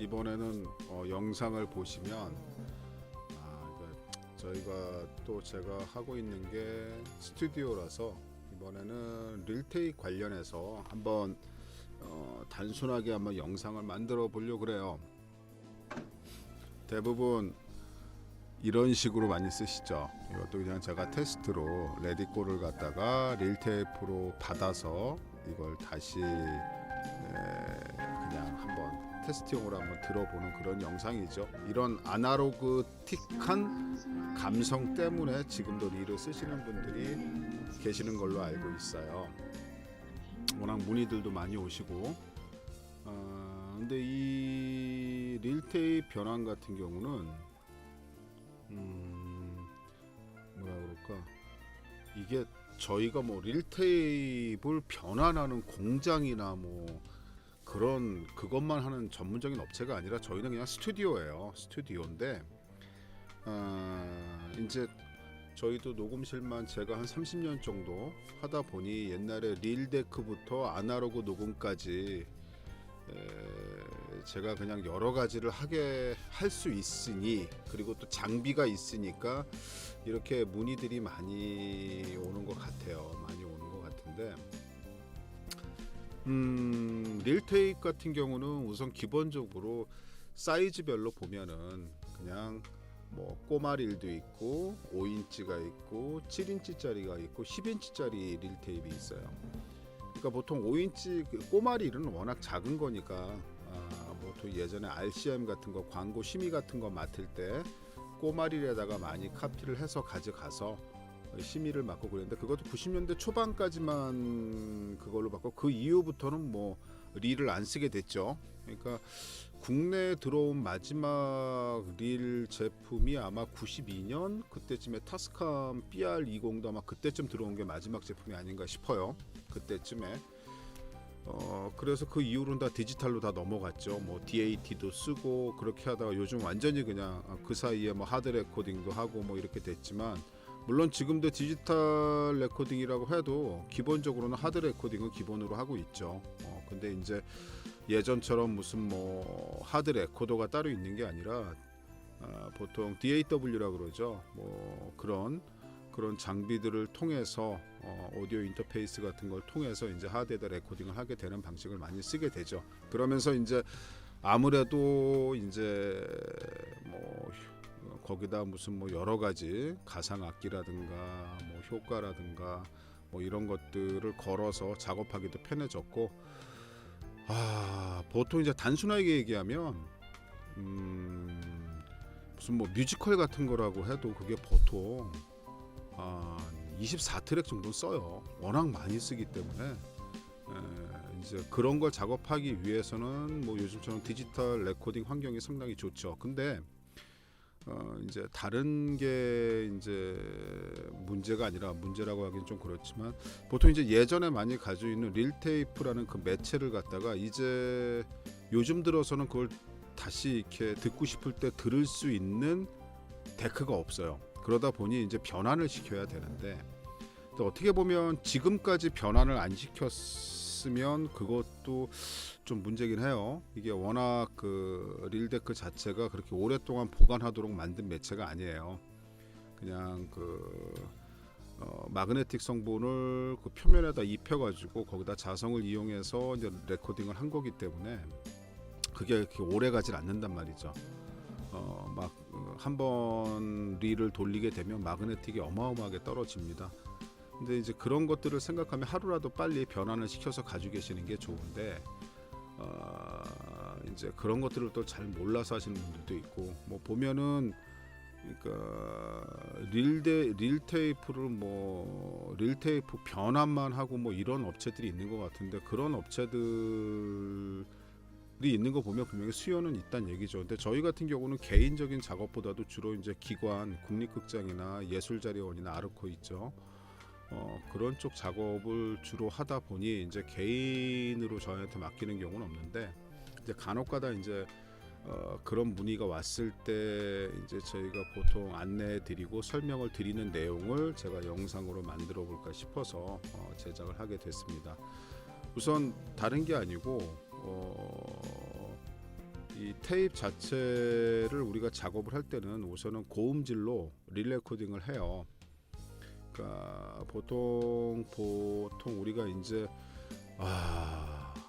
이번에는 영상을 보시면 저희가 또 제가 하고 있는 게 스튜디오라서 이번에는 릴테이크 관련해서 한번 단순하게 한번 영상을 만들어 보려고 그래요. 대부분 이런 식으로 많이 쓰시죠. 이것도 그냥 제가 테스트로 레디꼬를 갖다가 릴테이프로 받아서 이걸 다시 그냥 한번 테스트용으로 한번 들어보는 그런 영상이죠. 이런 아날로그틱한 감성 때문에 지금도 릴을 쓰시는 분들이 계시는 걸로 알고 있어요. 워낙 문의들도 많이 오시고 근데 이 릴테이프 변환 같은 경우는 뭐라 그럴까, 이게 저희가 뭐 릴테이프를 변환하는 공장이나 뭐 그런 그것만 하는 전문적인 업체가 아니라 저희는 그냥 스튜디오예요. 스튜디오인데 이제 저희도 녹음실만 제가 한 30년 정도 하다 보니 옛날에 릴데크부터 아날로그 녹음까지 제가 그냥 여러 가지를 하게 할 수 있으니, 그리고 또 장비가 있으니까 이렇게 문의들이 많이 오는 것 같아요. 많이 오는 것 같은데 릴테이크 같은 경우는 우선 기본적으로 사이즈별로 보면은 그냥 뭐 꼬마 릴도 있고 5인치가 있고 7인치짜리가 있고 10인치짜리 릴테이프가 있어요. 그러니까 보통 5인치 꼬마 릴은 워낙 작은 거니까 보통 예전에 RCM 같은 거 광고 심의 같은 거 맡을 때 꼬마 릴에다가 많이 카피를 해서 가져가서 심의를 맡고 그랬는데, 그것도 90년대 초반까지만 그걸로 받고 그 이후부터는 뭐 릴을 안 쓰게 됐죠. 그러니까 국내에 들어온 마지막 릴 제품이 아마 92년 그때쯤에 타스캄 BR20도 아마 그때쯤 들어온 게 마지막 제품이 아닌가 싶어요. 그때쯤에 그래서 그 이후로는 다 디지털로 다 넘어갔죠. 뭐 DAT도 쓰고 그렇게 하다가 요즘 완전히 그냥 그 사이에 뭐 하드 레코딩도 하고 뭐 이렇게 됐지만, 물론 지금도 디지털 레코딩이라고 해도 기본적으로는 하드 레코딩을 기본으로 하고 있죠. 근데 이제 예전처럼 무슨 뭐 하드 레코더가 따로 있는 게 아니라 보통 DAW라고 그러죠. 뭐 그런 장비들을 통해서 오디오 인터페이스 같은 걸 통해서 이제 하드에다 레코딩을 하게 되는 방식을 많이 쓰게 되죠. 그러면서 이제 아무래도 이제 뭐 거기다 무슨 뭐 여러 가지 가상 악기라든가 뭐 효과라든가 뭐 이런 것들을 걸어서 작업하기도 편해졌고, 보통 이제 단순하게 얘기하면 무슨 뭐 뮤지컬 같은 거라고 해도 그게 보통 24트랙 정도 써요. 워낙 많이 쓰기 때문에 이제 그런 걸 작업하기 위해서는 뭐 요즘처럼 디지털 레코딩 환경이 상당히 좋죠. 근데 이제 다른 게 이제 문제가 아니라, 문제라고 하긴 좀 그렇지만, 보통 이제 예전에 많이 가지고 있는 릴테이프라는 그 매체를 갖다가 이제 요즘 들어서는 그걸 다시 이렇게 듣고 싶을 때 들을 수 있는 데크가 없어요. 그러다 보니 이제 변환을 시켜야 되는데, 또 어떻게 보면 지금까지 변환을 안 시켰으면 그것도 좀 문제긴 해요. 이게 워낙 그 릴데크 자체가 그렇게 오랫동안 보관하도록 만든 매체가 아니에요. 그냥 그 마그네틱 성분을 그 표면에다 입혀가지고 거기다 자성을 이용해서 이제 레코딩을 한 거기 때문에 그게 그렇게 오래 가질 않는단 말이죠. 막 한번 릴을 돌리게 되면 마그네틱이 어마어마하게 떨어집니다. 근데 이제 그런 것들을 생각하면 하루라도 빨리 변환을 시켜서 가지고 계시는 게 좋은데, 이제 그런 것들을 또 잘 몰라서 하시는 분들도 있고, 뭐 보면은 그러니까 릴테이프를 뭐 릴테이프 변환만 하고 뭐 이런 업체들이 있는 것 같은데, 그런 업체들이 있는 거 보면 분명히 수요는 있다는 얘기죠. 근데 저희 같은 경우는 개인적인 작업보다도 주로 이제 기관, 국립극장이나 예술자료원이나 아르코 있죠. 그런 쪽 작업을 주로 하다 보니 이제 개인으로 저한테 맡기는 경우는 없는데, 이제 간혹가다 이제 그런 문의가 왔을 때 이제 저희가 보통 안내해드리고 설명을 드리는 내용을 제가 영상으로 만들어 볼까 싶어서 제작을 하게 됐습니다. 우선 다른 게 아니고 이 테이프 자체를 우리가 작업을 할 때는 우선은 고음질로 릴레코딩을 해요. 그러니까 보통 우리가 이제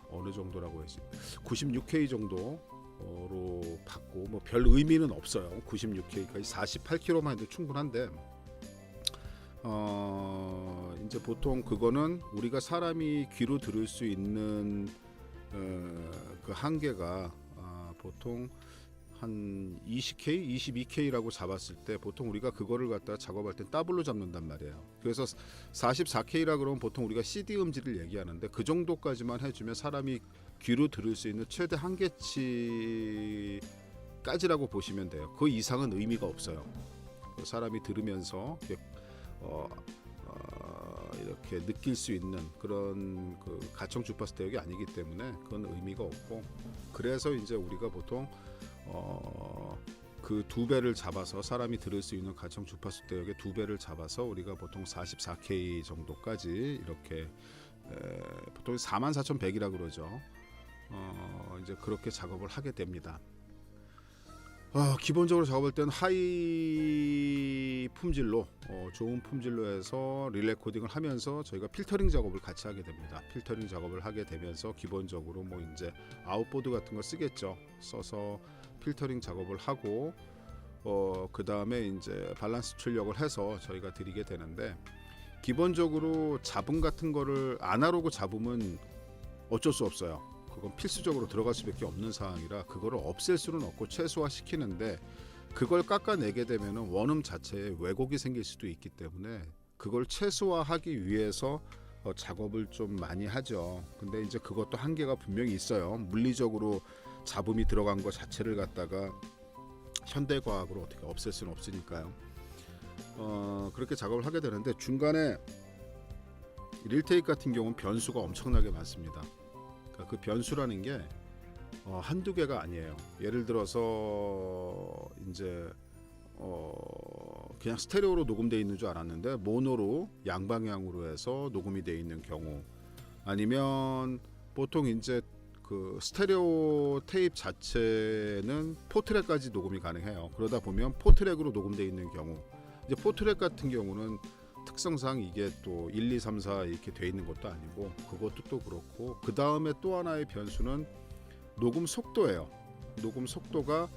어느 정도라고 해야지 96K 정도로 받고 뭐 별 의미는 없어요. 96K까지 48kHz만 해도 충분한데 이제 보통 그거는 우리가 사람이 귀로 들을 수 있는 그 한계가 보통 한 20K, 22K라고 잡았을 때 보통 우리가 그거를 갖다 작업할 땐 더블로 잡는단 말이에요. 그래서 44K라 그러면 보통 우리가 CD 음질을 얘기하는데 그 정도까지만 해주면 사람이 귀로 들을 수 있는 최대 한계치까지라고 보시면 돼요. 그 이상은 의미가 없어요. 사람이 들으면서 이렇게 느낄 수 있는 그런 그 가청 주파수 대역이 아니기 때문에 그건 의미가 없고, 그래서 이제 우리가 보통 그 두 배를 잡아서 사람이 들을 수 있는 가청 주파수 대역의 두 배를 잡아서 우리가 보통 44K 정도까지 이렇게 보통 44,100이라 그러죠. 이제 그렇게 작업을 하게 됩니다. 기본적으로 작업할 때는 하이 품질로 좋은 품질로 해서 릴레 코딩을 하면서 저희가 필터링 작업을 같이 하게 됩니다. 필터링 작업을 하게 되면서 기본적으로 뭐 이제 아웃보드 같은 거 쓰겠죠. 써서 필터링 작업을 하고 그 다음에 이제 밸런스 출력을 해서 저희가 드리게 되는데, 기본적으로 잡음 같은 거를 아날로그 잡음은 어쩔 수 없어요. 그건 필수적으로 들어갈 수밖에 없는 상황이라 그거를 없앨 수는 없고 최소화 시키는데, 그걸 깎아내게 되면 원음 자체에 왜곡이 생길 수도 있기 때문에 그걸 최소화하기 위해서 작업을 좀 많이 하죠. 근데 이제 그것도 한계가 분명히 있어요. 물리적으로 잡음이 들어간 것 자체를 갖다가 현대과학으로 어떻게 없앨 수는 없으니까요. 그렇게 작업을 하게 되는데, 중간에 릴테이크 같은 경우는 변수가 엄청나게 많습니다. 그 변수라는 게 한두 개가 아니에요. 예를 들어서 이제 그냥 스테레오로 녹음되어 있는 줄 알았는데 모노로 양방향으로 해서 녹음이 되어 있는 경우, 아니면 보통 이제 그 스테레오 테이프 자체는 포트랙까지 녹음이 가능해요. 그러다 보면 포트랙으로 녹음되어 있는 경우, 이제 포트랙 같은 경우는 특성상 이게 또 1, 2, 3, 4 이렇게 돼 있는 것도 아니고 그것도 또 그렇고, 그 다음에 또 하나의 변수는 녹음 속도예요. 녹음 속도가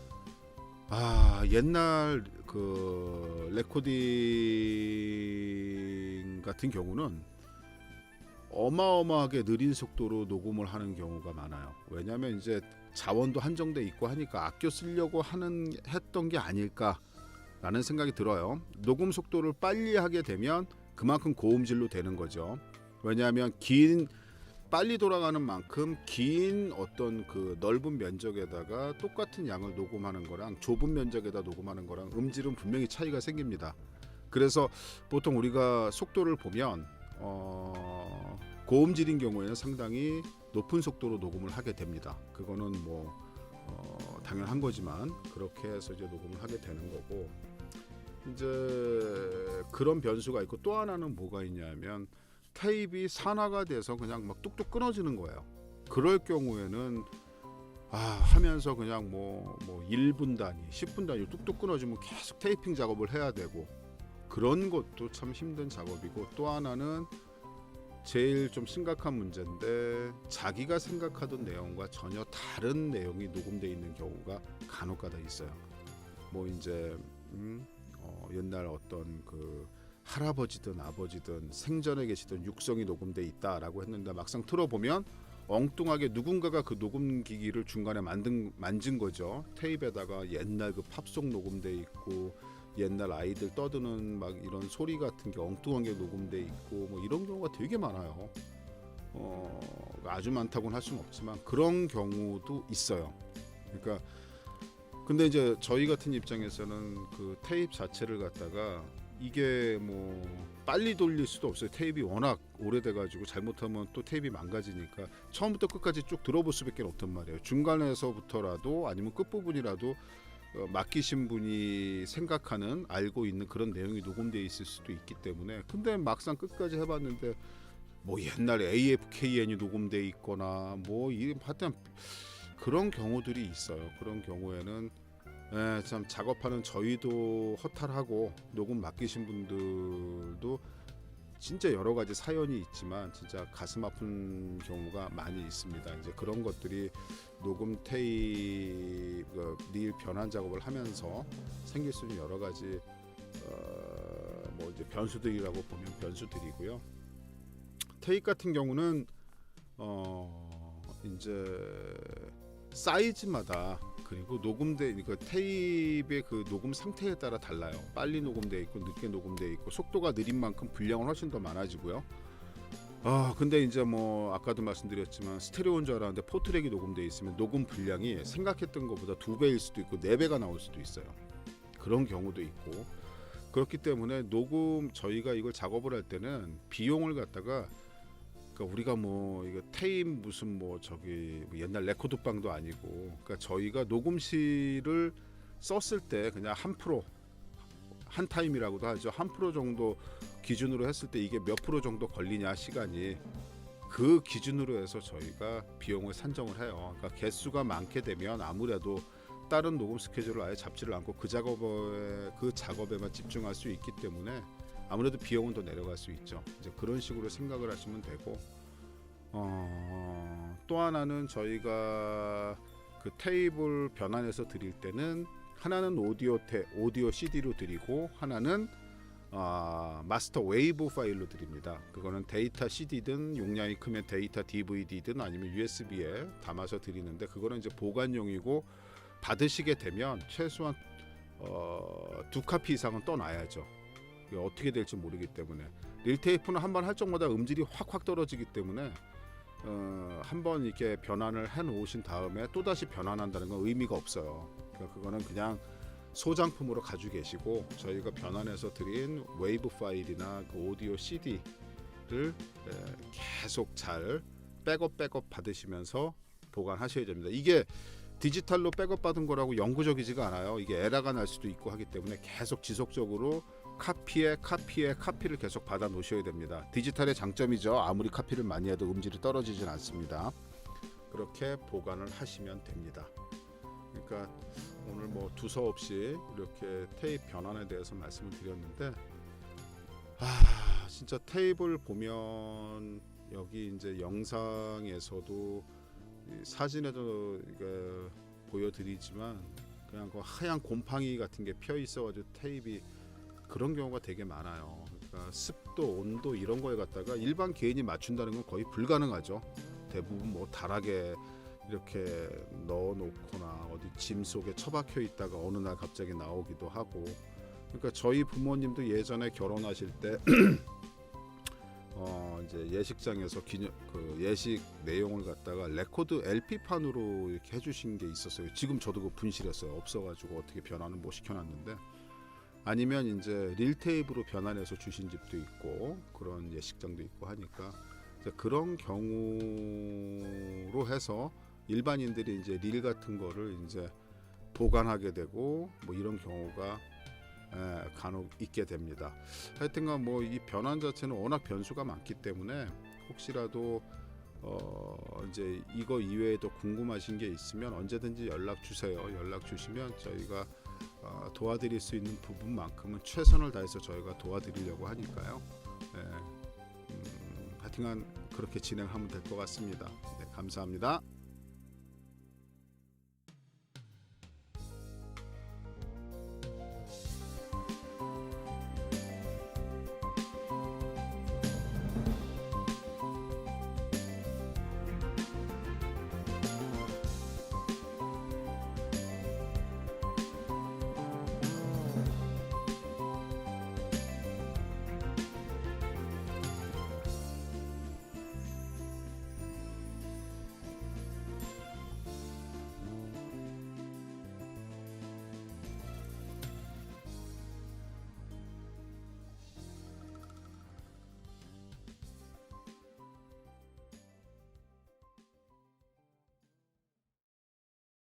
옛날 그 레코딩 같은 경우는 어마어마하게 느린 속도로 녹음을 하는 경우가 많아요. 왜냐하면 이제 자원도 한정돼 있고 하니까 아껴 쓰려고 했던 게 아닐까라는 생각이 들어요. 녹음 속도를 빨리 하게 되면 그만큼 고음질로 되는 거죠. 왜냐하면 빨리 돌아가는 만큼 긴 어떤 그 넓은 면적에다가 똑같은 양을 녹음하는 거랑 좁은 면적에다 녹음하는 거랑 음질은 분명히 차이가 생깁니다. 그래서 보통 우리가 속도를 보면 고음질인 경우에는 상당히 높은 속도로 녹음을 하게 됩니다. 그거는 뭐 당연한 거지만 그렇게 해서 이제 녹음을 하게 되는 거고, 이제 그런 변수가 있고, 또 하나는 뭐가 있냐면 테이프가 산화가 돼서 그냥 막 뚝뚝 끊어지는 거예요. 그럴 경우에는 하면서 그냥 뭐 1분 단위, 10분 단위 뚝뚝 끊어지면 계속 테이핑 작업을 해야 되고, 그런 것도 참 힘든 작업이고, 또 하나는 제일 좀 심각한 문제인데 자기가 생각하던 내용과 전혀 다른 내용이 녹음되어 있는 경우가 간혹가다 있어요. 뭐 이제 옛날 어떤 그 할아버지든 아버지든 생전에 계시던 육성이 녹음돼 있다라고 했는데 막상 틀어보면 엉뚱하게 누군가가 그 녹음기기를 중간에 만진 거죠. 테이프에다가 옛날 그 팝송 녹음돼 있고, 옛날 아이들 떠드는 막 이런 소리 같은 게 엉뚱한 게 녹음돼 있고, 뭐 이런 경우가 되게 많아요. 아주 많다고는 할 수는 없지만 그런 경우도 있어요. 그러니까 근데 이제 저희 같은 입장에서는 그 테이프 자체를 갖다가 이게 뭐 빨리 돌릴 수도 없어요. 테이프가 워낙 오래돼가지고 잘못하면 또 테이프가 망가지니까 처음부터 끝까지 쭉 들어볼 수밖에 없단 말이에요. 중간에서부터라도 아니면 끝부분이라도 맡기신 분이 생각하는 알고 있는 그런 내용이 녹음되어 있을 수도 있기 때문에, 근데 막상 끝까지 해봤는데 뭐 옛날에 AFKN이 녹음되어 있거나 뭐 하여튼 그런 경우들이 있어요. 그런 경우에는 참 작업하는 저희도 허탈하고 녹음 맡기신 분들도 진짜 여러 가지 사연이 있지만 진짜 가슴 아픈 경우가 많이 있습니다. 이제 그런 것들이 녹음 테이프 릴 변환 작업을 하면서 생길 수 있는 여러 가지 뭐 이제 변수들이라고 보면 변수들이고요. 테이프 같은 경우는 이제 사이즈마다 그리고 녹음돼 그 테이프의 그 녹음 상태에 따라 달라요. 빨리 녹음돼 있고 늦게 녹음돼 있고 속도가 느린 만큼 분량은 훨씬 더 많아지고요. 근데 이제 뭐 아까도 말씀드렸지만 스테레오인 줄 알았는데 포트랙이 녹음돼 있으면 녹음 분량이 생각했던 것보다 2배일 수도 있고 4배가 나올 수도 있어요. 그런 경우도 있고 그렇기 때문에 녹음 저희가 이걸 작업을 할 때는 비용을 갖다가 우리가 뭐 이거 테이프 무슨 뭐 저기 옛날 레코드방도 아니고 그러니까 저희가 녹음실을 썼을 때 그냥 한 타임이라고도 하죠. 1% 정도 기준으로 했을 때 이게 몇 프로 정도 걸리냐 시간이 그 기준으로 해서 저희가 비용을 산정을 해요. 그러니까 개수가 많게 되면 아무래도 다른 녹음 스케줄을 아예 잡지를 않고 그 작업에만 집중할 수 있기 때문에 아무래도 비용은 더 내려갈 수 있죠. 이제 그런 식으로 생각을 하시면 되고 또 하나는 저희가 그 테이블 변환해서 드릴 때는 하나는 오디오 CD로 드리고 하나는 마스터 웨이브 파일로 드립니다. 그거는 데이터 CD든 용량이 크면 데이터 DVD든 아니면 USB에 담아서 드리는데 그거는 이제 보관용이고 받으시게 되면 최소한 2카피 이상은 떠놔야죠. 어떻게 될지 모르기 때문에 릴테이프는 한번 할 적마다 음질이 확 떨어지기 때문에 한번 이렇게 변환을 해 놓으신 다음에 또다시 변환한다는 건 의미가 없어요. 그러니까 그거는 그냥 소장품으로 가지고 계시고 저희가 변환해서 드린 웨이브 파일이나 그 오디오 CD를 계속 잘 백업 받으시면서 보관하셔야 됩니다. 이게 디지털로 백업 받은 거라고 영구적이지가 않아요. 이게 에러가 날 수도 있고 하기 때문에 계속 지속적으로 카피를 계속 받아 놓으셔야 됩니다. 디지털의 장점이죠. 아무리 카피를 많이 해도 음질이 떨어지진 않습니다. 그렇게 보관을 하시면 됩니다. 그러니까 오늘 뭐 두서없이 이렇게 테이프 변환에 대해서 말씀을 드렸는데 진짜 테이프를 보면 여기 이제 영상에서도 사진에도 보여드리지만 그냥 그 하얀 곰팡이 같은 게 펴 있어가지고 테이프이 그런 경우가 되게 많아요. 그러니까 습도, 온도 이런 거에 갖다가 일반 개인이 맞춘다는 건 거의 불가능하죠. 대부분 뭐 다락에 이렇게 넣어놓거나 어디 짐 속에 처박혀 있다가 어느 날 갑자기 나오기도 하고. 그러니까 저희 부모님도 예전에 결혼하실 때 이제 예식장에서 그 예식 내용을 갖다가 레코드 LP판으로 이렇게 해주신 게 있었어요. 지금 저도 그 분실했어요. 없어가지고 어떻게 변환을 못 시켜놨는데. 아니면 이제 릴테이프로 변환해서 주신 집도 있고 그런 예식장도 있고 하니까 그런 경우로 해서 일반인들이 이제 릴 같은 거를 이제 보관하게 되고 뭐 이런 경우가 간혹 있게 됩니다. 하여튼간 뭐 이 변환 자체는 워낙 변수가 많기 때문에 혹시라도 이제 이거 이외에도 궁금하신 게 있으면 언제든지 연락 주세요. 연락 주시면 저희가 도와드릴 수 있는 부분만큼은 최선을 다해서 저희가 도와드리려고 하니까요. 하여튼간 그렇게 진행하면 될 것 같습니다. 네, 감사합니다.